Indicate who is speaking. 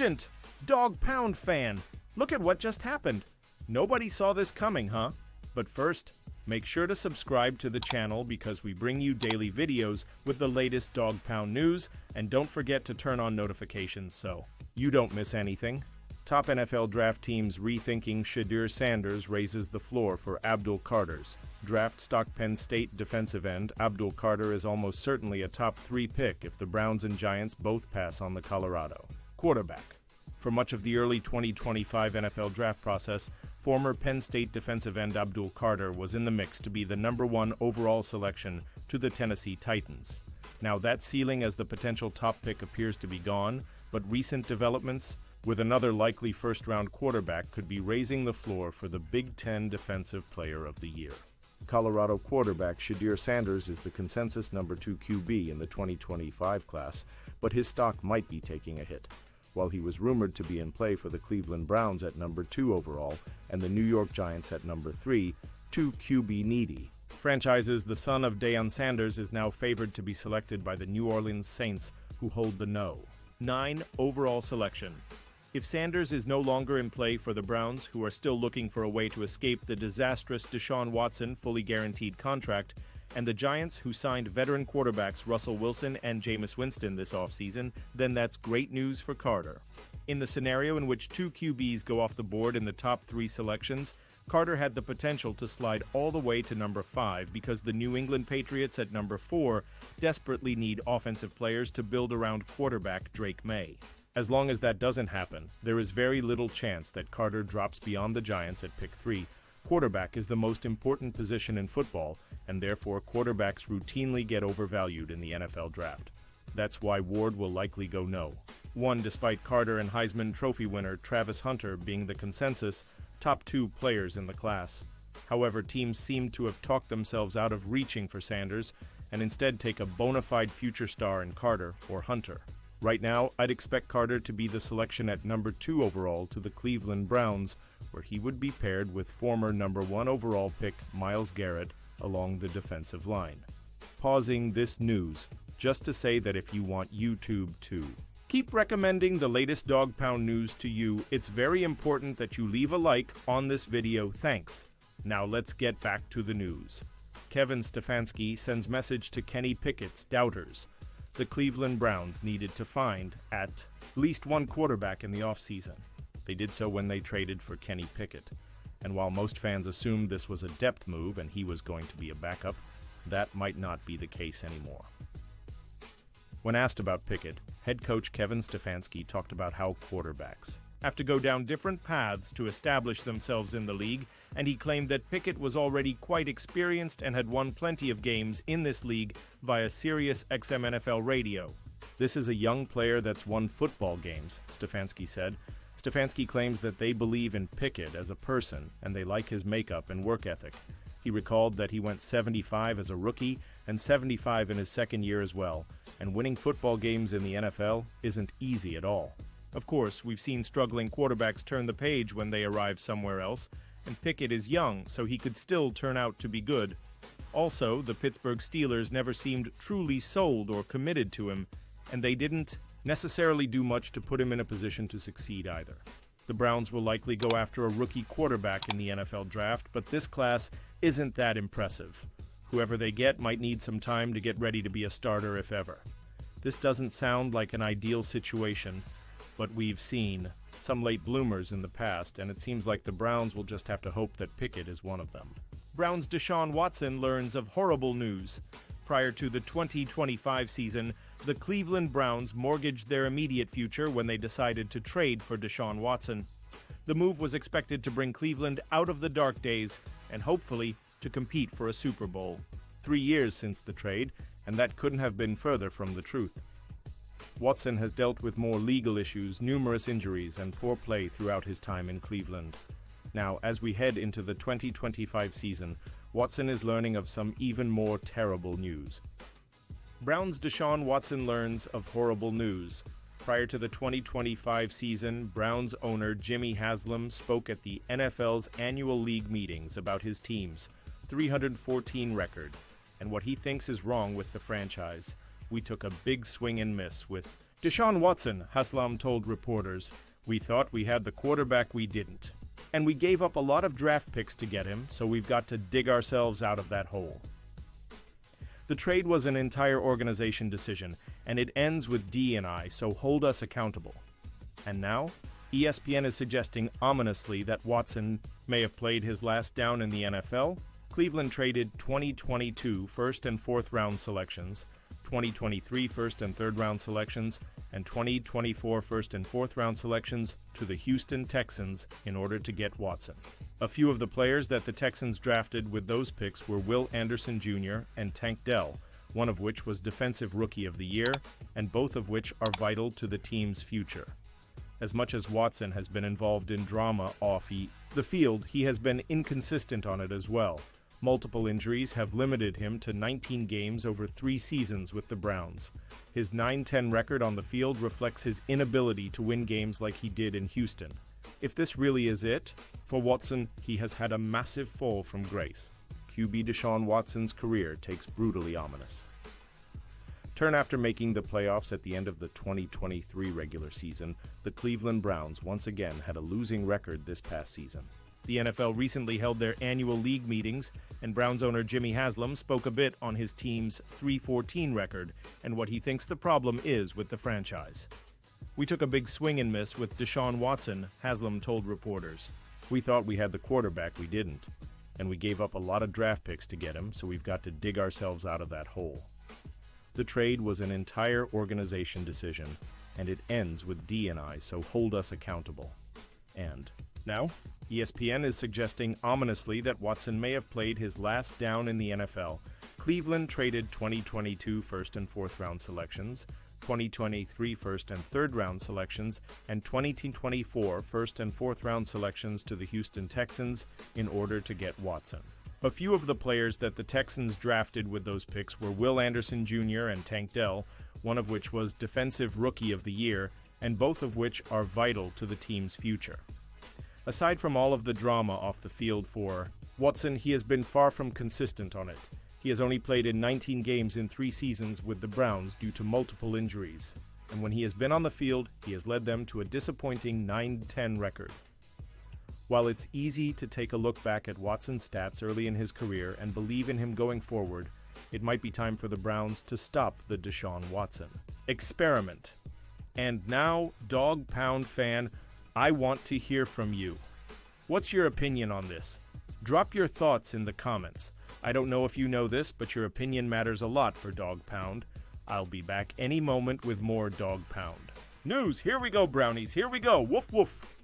Speaker 1: Urgent! Dog Pound fan! Look at what just happened. Nobody saw this coming, huh? But first, make sure to subscribe to the channel because we bring you daily videos with the latest Dog Pound news, and don't forget to turn on notifications so you don't miss anything. Top NFL draft teams rethinking Shedeur Sanders raises the floor for Abdul Carter's. Draft stock Penn State defensive end Abdul Carter is almost certainly a top 3 pick if the Browns and Giants both pass on the Colorado quarterback. For much of the early 2025 NFL draft process, former Penn State defensive end Abdul Carter was in the mix to be the #1 overall selection to the Tennessee Titans. Now that ceiling as the potential top pick appears to be gone, but recent developments with another likely first-round quarterback could be raising the floor for the Big Ten Defensive Player of the Year. Colorado quarterback Shedeur Sanders is the consensus #2 QB in the 2025 class, but his stock might be taking a hit. While he was rumored to be in play for the Cleveland Browns at #2 overall and the New York Giants at #3, too QB needy. Franchise's the son of Deion Sanders is now favored to be selected by the New Orleans Saints, who hold the No. 9 overall selection. If Sanders is no longer in play for the Browns, who are still looking for a way to escape the disastrous Deshaun Watson fully guaranteed contract, and the Giants, who signed veteran quarterbacks Russell Wilson and Jameis Winston this offseason, then that's great news for Carter. In the scenario in which 2 QBs go off the board in the top 3 selections, Carter had the potential to slide all the way to #5 because the New England Patriots at #4 desperately need offensive players to build around quarterback Drake May. As long as that doesn't happen, there is very little chance that Carter drops beyond the Giants at pick 3. Quarterback is the most important position in football, and therefore quarterbacks routinely get overvalued in the NFL draft. That's why Ward will likely go no. Despite Carter and Heisman Trophy winner Travis Hunter being the consensus top 2 players in the class. However, teams seem to have talked themselves out of reaching for Sanders and instead take a bona fide future star in Carter or Hunter. Right now, I'd expect Carter to be the selection at #2 overall to the Cleveland Browns, where he would be paired with former #1 overall pick Myles Garrett along the defensive line. Pausing this news, just to say that if you want YouTube to keep recommending the latest Dog Pound news to you, it's very important that you leave a like on this video. Thanks. Now let's get back to the news. Kevin Stefanski sends message to Kenny Pickett's doubters. The Cleveland Browns needed to find at least one quarterback in the offseason. They did so when they traded for Kenny Pickett. And while most fans assumed this was a depth move and he was going to be a backup, that might not be the case anymore. When asked about Pickett, head coach Kevin Stefanski talked about how quarterbacks have to go down different paths to establish themselves in the league, and he claimed that Pickett was already quite experienced and had won plenty of games in this league via Sirius XM NFL radio. This is a young player that's won football games, Stefanski said. Stefanski claims that they believe in Pickett as a person, and they like his makeup and work ethic. He recalled that he went 75 as a rookie and 75 in his second year as well, and winning football games in the NFL isn't easy at all. Of course, we've seen struggling quarterbacks turn the page when they arrive somewhere else, and Pickett is young, so he could still turn out to be good. Also, the Pittsburgh Steelers never seemed truly sold or committed to him, and they didn't necessarily do much to put him in a position to succeed either. The Browns will likely go after a rookie quarterback in the NFL draft, but this class isn't that impressive. Whoever they get might need some time to get ready to be a starter if ever. This doesn't sound like an ideal situation, but we've seen some late bloomers in the past, and it seems like the Browns will just have to hope that Pickett is one of them. Browns' Deshaun Watson learns of horrible news. Prior to the 2025 season, the Cleveland Browns mortgaged their immediate future when they decided to trade for Deshaun Watson. The move was expected to bring Cleveland out of the dark days and hopefully to compete for a Super Bowl. 3 years since the trade, and that couldn't have been further from the truth. Watson has dealt with more legal issues, numerous injuries, and poor play throughout his time in Cleveland. Now, as we head into the 2025 season, Watson is learning of some even more terrible news. Browns' Deshaun Watson learns of horrible news. Prior to the 2025 season, Browns owner Jimmy Haslam spoke at the NFL's annual league meetings about his team's 314 record and what he thinks is wrong with the franchise. We took a big swing and miss with Deshaun Watson, Haslam told reporters, "We thought we had the quarterback, we didn't. And we gave up a lot of draft picks to get him, so we've got to dig ourselves out of that hole." The trade was an entire organization decision, and it ends with D&I, so hold us accountable. And now, ESPN is suggesting ominously that Watson may have played his last down in the NFL. Cleveland traded 2022 first and fourth round selections, 2023 first and third round selections, and 2024 first and fourth round selections to the Houston Texans in order to get Watson. A few of the players that the Texans drafted with those picks were Will Anderson Jr. and Tank Dell, one of which was Defensive Rookie of the Year, and both of which are vital to the team's future. As much as Watson has been involved in drama off the field, he has been inconsistent on it as well. Multiple injuries have limited him to 19 games over 3 seasons with the Browns. His 9-10 record on the field reflects his inability to win games like he did in Houston. If this really is it, for Watson, he has had a massive fall from grace. QB Deshaun Watson's career takes brutally ominous turn after making the playoffs at the end of the 2023 regular season. The Cleveland Browns once again had a losing record this past season. The NFL recently held their annual league meetings, and Browns owner Jimmy Haslam spoke a bit on his team's 3-14 record and what he thinks the problem is with the franchise. "We took a big swing and miss with Deshaun Watson," Haslam told reporters. "We thought we had the quarterback, we didn't. And we gave up a lot of draft picks to get him, so we've got to dig ourselves out of that hole." The trade was an entire organization decision, and it ends with D&I, so hold us accountable. And now, ESPN is suggesting ominously that Watson may have played his last down in the NFL. Cleveland traded 2022 first and fourth round selections, 2023 first and third round selections, and 2024 first and fourth round selections to the Houston Texans in order to get Watson. A few of the players that the Texans drafted with those picks were Will Anderson Jr. and Tank Dell, one of which was Defensive Rookie of the Year, and both of which are vital to the team's future. Aside from all of the drama off the field for Watson, he has been far from consistent on it. He has only played in 19 games in 3 seasons with the Browns due to multiple injuries, and when he has been on the field, he has led them to a disappointing 9-10 record. While it's easy to take a look back at Watson's stats early in his career and believe in him going forward, it might be time for the Browns to stop the Deshaun Watson experiment. And now, Dog Pound fan, I want to hear from you. What's your opinion on this? Drop your thoughts in the comments. I don't know if you know this, but your opinion matters a lot for Dog Pound. I'll be back any moment with more Dog Pound news. Here we go, Brownies. Here we go. Woof, woof.